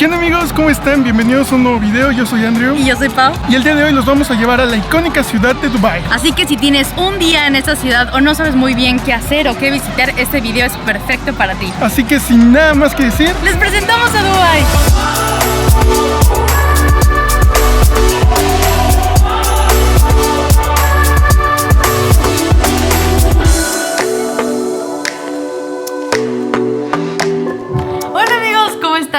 ¿Qué onda, amigos? ¿Cómo están? Bienvenidos a un nuevo video. Yo soy Andrew. Y yo soy Pau. Y el día de hoy los vamos a llevar a la icónica ciudad de Dubái. Así que si tienes un día en esta ciudad o no sabes muy bien qué hacer o qué visitar, este video es perfecto para ti. Así que sin nada más que decir, ¡les presentamos a Dubái!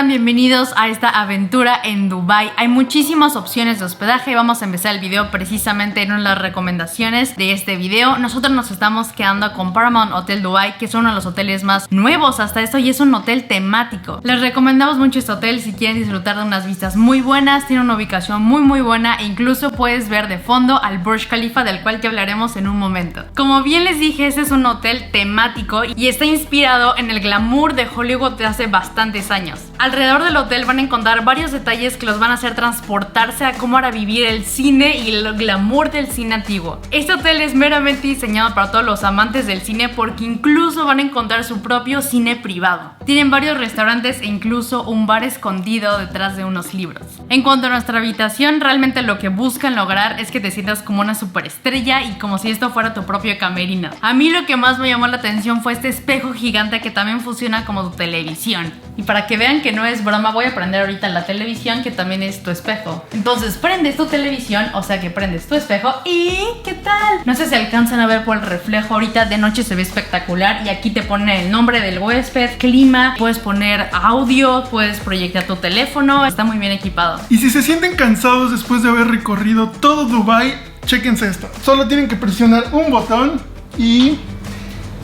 Bienvenidos a esta aventura en Dubái. Hay muchísimas opciones de hospedaje y vamos a empezar el video precisamente en una de las recomendaciones de este video. Nosotros nos estamos quedando con Paramount Hotel Dubai, que es uno de los hoteles más nuevos hasta esto y es un hotel temático. Les recomendamos mucho este hotel si quieren disfrutar de unas vistas muy buenas. Tiene una ubicación muy buena e incluso puedes ver de fondo al Burj Khalifa, del cual te hablaremos en un momento. Como bien les dije, este es un hotel temático y está inspirado en el glamour de Hollywood de hace bastantes años. Alrededor del hotel van a encontrar varios detalles que los van a hacer transportarse a cómo era vivir el cine y el glamour del cine antiguo. Este hotel es meramente diseñado para todos los amantes del cine porque incluso van a encontrar su propio cine privado. Tienen varios restaurantes e incluso un bar escondido detrás de unos libros. En cuanto a nuestra habitación, realmente lo que buscan lograr es que te sientas como una superestrella y como si esto fuera tu propio camerino. A mí lo que más me llamó la atención fue este espejo gigante que también funciona como tu televisión. Y para que vean que no es broma, voy a prender ahorita la televisión, que también es tu espejo. Entonces prendes tu televisión, o sea que prendes tu espejo y ¿qué tal? No sé si alcanzan a ver por el reflejo, ahorita de noche se ve espectacular y aquí te pone el nombre del huésped, clima, puedes poner audio, puedes proyectar tu teléfono, está muy bien equipado. Y si se sienten cansados después de haber recorrido todo Dubái, chéquense esto. Solo tienen que presionar un botón y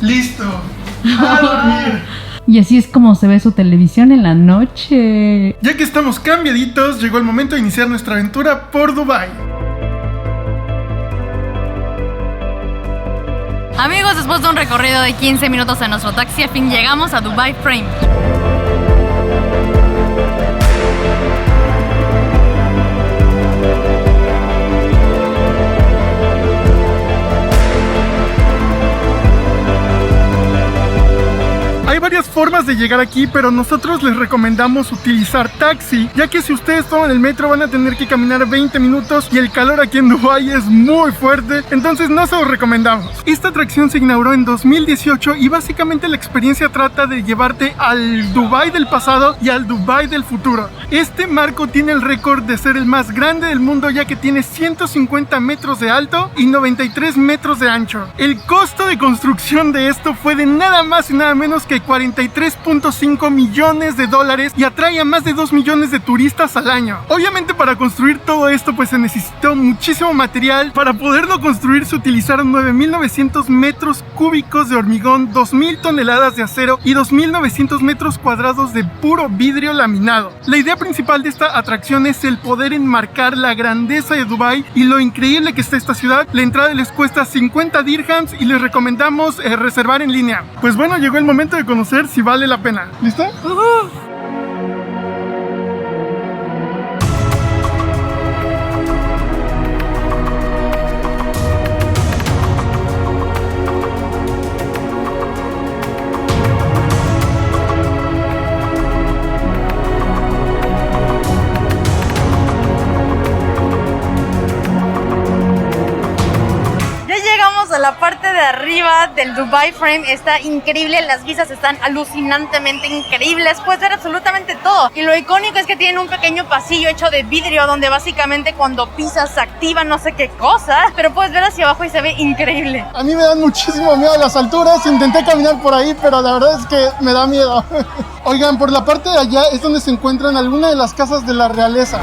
listo. A dormir. Y así es como se ve su televisión en la noche. Ya que estamos cambiaditos, llegó el momento de iniciar nuestra aventura por Dubái. Amigos, después de un recorrido de 15 minutos en nuestro taxi, al fin llegamos a Dubai Frame. Hay varias formas de llegar aquí, pero nosotros les recomendamos utilizar taxi, ya que si ustedes toman el metro van a tener que caminar 20 minutos y el calor aquí en Dubái es muy fuerte, entonces no se los recomendamos. Esta atracción se inauguró en 2018 y básicamente la experiencia trata de llevarte al Dubái del pasado y al Dubái del futuro. Este marco tiene el récord de ser el más grande del mundo, ya que tiene 150 metros de alto y 93 metros de ancho. El costo de construcción de esto fue de nada más y nada menos que 43.5 millones de dólares y atrae a más de 2 millones de turistas al año. Obviamente para construir todo esto pues se necesitó muchísimo material. Para poderlo construir se utilizaron 9.900 metros cúbicos de hormigón, 2.000 toneladas de acero y 2.900 metros cuadrados de puro vidrio laminado. La idea principal de esta atracción es el poder enmarcar la grandeza de Dubái y lo increíble que está esta ciudad. La entrada les cuesta 50 dirhams y les recomendamos reservar en línea. Pues bueno, llegó el momento de conocer si vale la pena. ¿Listo? A la parte de arriba del Dubai Frame está increíble, las vistas están alucinantemente increíbles, puedes ver absolutamente todo y lo icónico es que tienen un pequeño pasillo hecho de vidrio donde básicamente cuando pisas se activa no sé qué cosa, pero puedes ver hacia abajo y se ve increíble. A mí me dan muchísimo miedo las alturas, intenté caminar por ahí pero la verdad es que me da miedo. Oigan, por la parte de allá es donde se encuentran algunas de las casas de la realeza.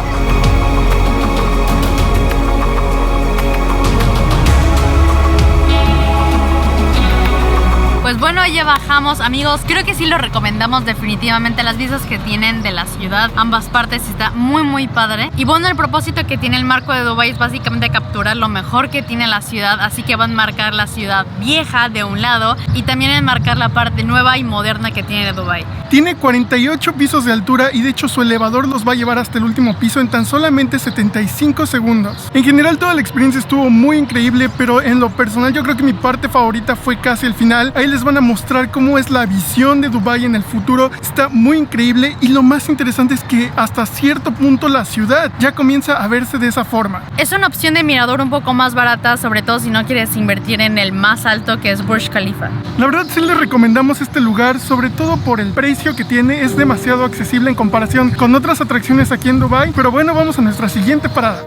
Pues bueno, ya bajamos, amigos. Creo que sí lo recomendamos definitivamente. Las vistas que tienen de la ciudad, ambas partes, está muy padre. Y bueno, el propósito que tiene el marco de Dubái es básicamente capturar lo mejor que tiene la ciudad. Así que van a marcar la ciudad vieja de un lado y también enmarcar la parte nueva y moderna que tiene de Dubái. Tiene 48 pisos de altura y de hecho su elevador los va a llevar hasta el último piso en tan solamente 75 segundos. En general toda la experiencia estuvo muy increíble, pero en lo personal yo creo que mi parte favorita fue casi el final. Ahí les van a mostrar mostrar cómo es la visión de Dubái en el futuro. Está muy increíble y lo más interesante es que hasta cierto punto la ciudad ya comienza a verse de esa forma. Es una opción de mirador un poco más barata, sobre todo si no quieres invertir en el más alto, que es Burj Khalifa. La verdad sí les recomendamos este lugar, sobre todo por el precio que tiene. Es demasiado accesible en comparación con otras atracciones aquí en Dubái. Pero bueno, vamos a nuestra siguiente parada.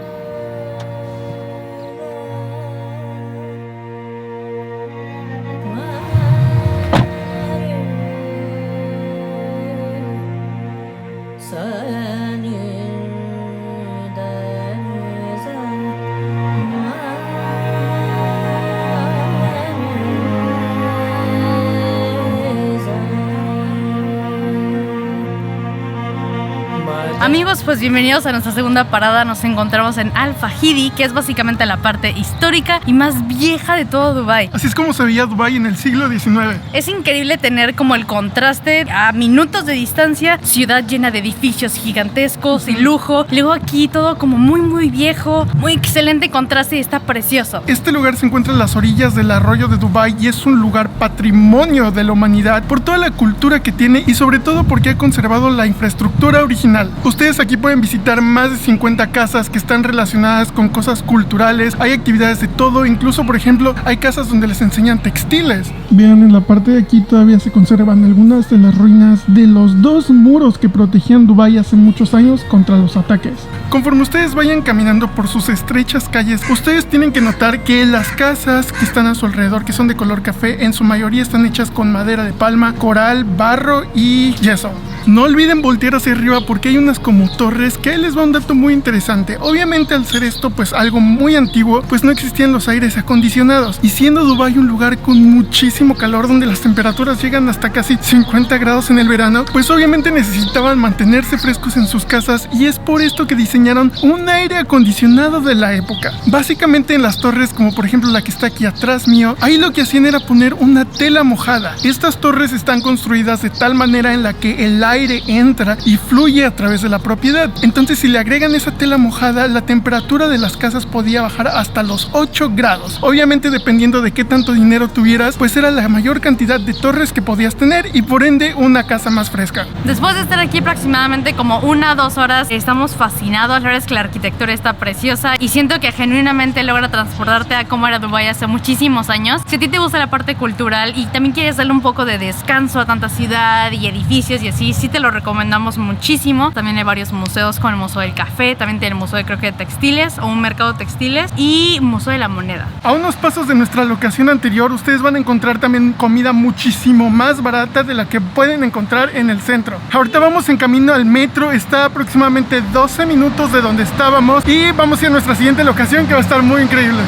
Amigos, pues bienvenidos a nuestra segunda parada. Nos encontramos en Al Fahidi, que es básicamente la parte histórica y más vieja de todo Dubái. Así es como se veía Dubái en el siglo XIX. Es increíble tener como el contraste a minutos de distancia, ciudad llena de edificios gigantescos y lujo. Luego aquí todo como muy viejo, muy excelente contraste y está precioso. Este lugar se encuentra en las orillas del arroyo de Dubái y es un lugar patrimonio de la humanidad por toda la cultura que tiene y sobre todo porque ha conservado la infraestructura original. Ustedes aquí pueden visitar más de 50 casas que están relacionadas con cosas culturales. Hay actividades de todo, incluso por ejemplo hay casas donde les enseñan textiles. Vean, en la parte de aquí todavía se conservan algunas de las ruinas de los dos muros que protegían Dubái hace muchos años contra los ataques. Conforme ustedes vayan caminando por sus estrechas calles, ustedes tienen que notar que las casas que están a su alrededor, que son de color café, en su mayoría están hechas con madera de palma, coral, barro y yeso. No olviden voltear hacia arriba porque hay unas como torres, que ahí les va un dato muy interesante. Obviamente al ser esto pues algo muy antiguo, pues no existían los aires acondicionados, y siendo Dubái un lugar con muchísimo calor donde las temperaturas llegan hasta casi 50 grados en el verano, pues obviamente necesitaban mantenerse frescos en sus casas, y es por esto que diseñaron un aire acondicionado de la época. Básicamente en las torres, como por ejemplo la que está aquí atrás mío, ahí lo que hacían era poner una tela mojada. Estas torres están construidas de tal manera en la que el aire entra y fluye a través de la propiedad. Entonces si le agregan esa tela mojada, la temperatura de las casas podía bajar hasta los 8 grados. Obviamente dependiendo de qué tanto dinero tuvieras, pues era la mayor cantidad de torres que podías tener y por ende una casa más fresca. Después de estar aquí aproximadamente como 1 o 2 horas, estamos fascinados. La verdad es que la arquitectura está preciosa y siento que genuinamente logra transportarte a cómo era Dubái hace muchísimos años. Si a ti te gusta la parte cultural y también quieres darle un poco de descanso a tanta ciudad y edificios y así, sí te lo recomendamos muchísimo. También hay varios museos como el Museo del Café, también tiene el Museo de, creo que de Textiles o un mercado de textiles, y Museo de la Moneda. A unos pasos de nuestra locación anterior, ustedes van a encontrar también comida muchísimo más barata de la que pueden encontrar en el centro. Ahorita vamos en camino al metro, está aproximadamente 12 minutos de donde estábamos y vamos a ir a nuestra siguiente locación, que va a estar muy increíble.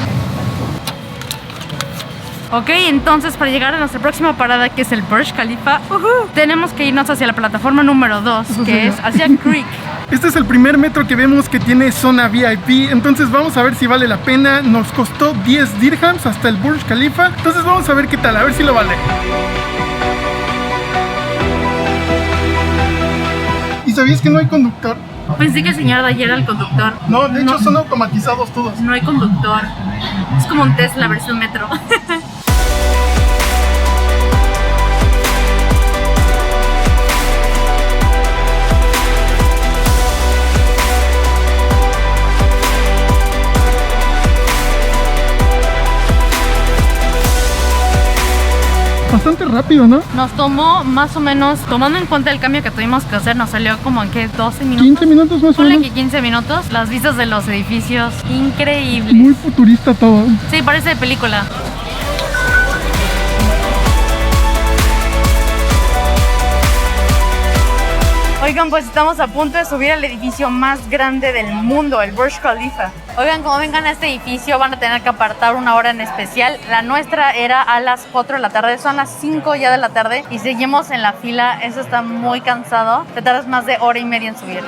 Ok, entonces para llegar a nuestra próxima parada, que es el Burj Khalifa, tenemos que irnos hacia la plataforma número 2, que es hacia Creek. Este es el primer metro que vemos que tiene zona VIP, entonces vamos a ver si vale la pena. Nos costó 10 dirhams hasta el Burj Khalifa, entonces vamos a ver qué tal, a ver si lo vale. ¿Y sabías que no hay conductor? Pensé que el señor de ayer era el conductor. No, de hecho son automatizados todos. No hay conductor. Es como un Tesla versión metro. Bastante rápido, ¿no? Nos tomó más o menos, tomando en cuenta el cambio que tuvimos que hacer, nos salió como en ¿qué? 12 minutos. 15 minutos más o Ponle menos. que 15 minutos. Las vistas de los edificios, increíbles. Muy futurista todo. Sí, parece de película. Oigan, pues estamos a punto de subir al edificio más grande del mundo, el Burj Khalifa. Oigan, como vengan a este edificio van a tener que apartar una hora en especial. La nuestra era a las 4 de la tarde, son las 5 ya de la tarde y seguimos en la fila. Eso está muy cansado. Te tardas más de hora y media en subir.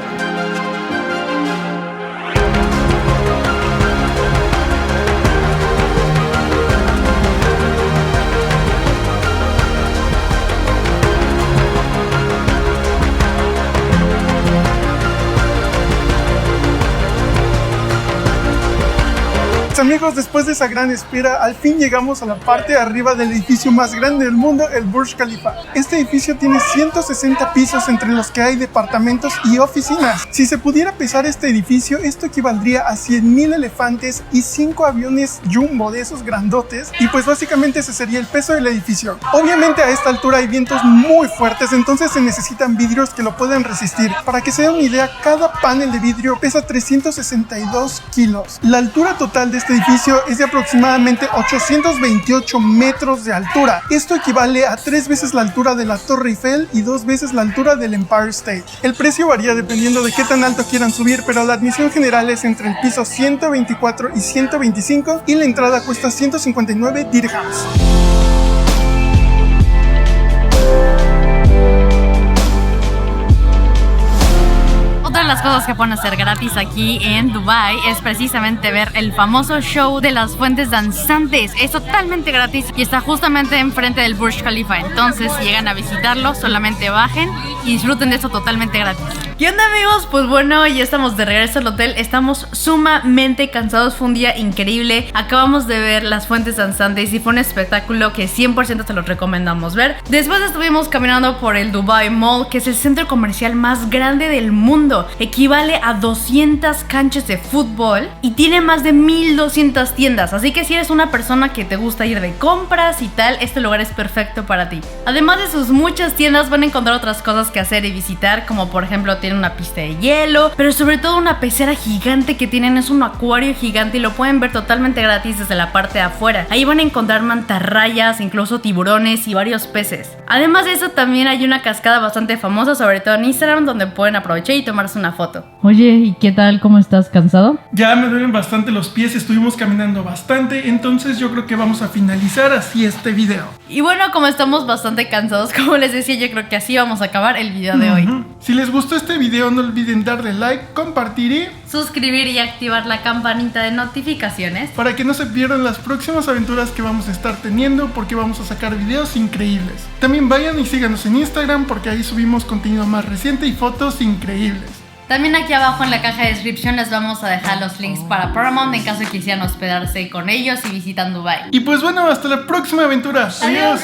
Pues amigos, después de esa gran espera, al fin llegamos a la parte de arriba del edificio más grande del mundo, el Burj Khalifa. Este edificio tiene 160 pisos, entre los que hay departamentos y oficinas. Si se pudiera pesar este edificio, esto equivaldría a 100,000 elefantes y 5 aviones Jumbo de esos grandotes, y pues básicamente ese sería el peso del edificio. Obviamente a esta altura hay vientos muy fuertes, entonces se necesitan vidrios que lo puedan resistir. Para que se den una idea, cada panel de vidrio pesa 362 kilos. La altura total de este edificio es de aproximadamente 828 metros de altura. Esto equivale a 3 veces la altura de la Torre Eiffel y 2 veces la altura del Empire State. El precio varía dependiendo de qué tan alto quieran subir, pero la admisión general es entre el piso 124 y 125 y la entrada cuesta 159 dirhams. Otra de las cosas que pueden hacer gratis aquí en Dubai es precisamente ver el famoso show de las fuentes danzantes. Es totalmente gratis y está justamente enfrente del Burj Khalifa. Entonces, si llegan a visitarlo, solamente bajen y disfruten de eso totalmente gratis. ¿Qué onda, amigos? Pues bueno, ya estamos de regreso al hotel. Estamos sumamente cansados. Fue un día increíble. Acabamos de ver las fuentes danzantes y fue un espectáculo que 100% se los recomendamos ver. Después estuvimos caminando por el Dubai Mall, que es el centro comercial más grande del mundo. Equivale a 200 canchas de fútbol y tiene más de 1200 tiendas. Así que si eres una persona que te gusta ir de compras y tal, este lugar es perfecto para ti. Además de sus muchas tiendas, van a encontrar otras cosas que hacer y visitar, como por ejemplo tiene una pista de hielo, pero sobre todo una pecera gigante que tienen. Es un acuario gigante y lo pueden ver totalmente gratis desde la parte de afuera. Ahí van a encontrar mantarrayas, incluso tiburones y varios peces. Además de eso, también hay una cascada bastante famosa, sobre todo en Instagram, donde pueden aprovechar y tomarse una foto. Oye, ¿y qué tal? ¿Cómo estás? ¿Cansado? Ya me duelen bastante los pies, estuvimos caminando bastante, entonces yo creo que vamos a finalizar así este video. Y bueno, como estamos bastante cansados, como les decía, yo creo que así vamos a acabar el video de hoy. Si les gustó este video, no olviden darle like, compartir y suscribir y activar la campanita de notificaciones para que no se pierdan las próximas aventuras que vamos a estar teniendo, porque vamos a sacar videos increíbles. También vayan y síganos en Instagram, porque ahí subimos contenido más reciente y fotos increíbles. También aquí abajo en la caja de descripción les vamos a dejar los links para Paramount en caso de que quisieran hospedarse con ellos y visitan Dubai. Y pues bueno, hasta la próxima aventura. Adiós.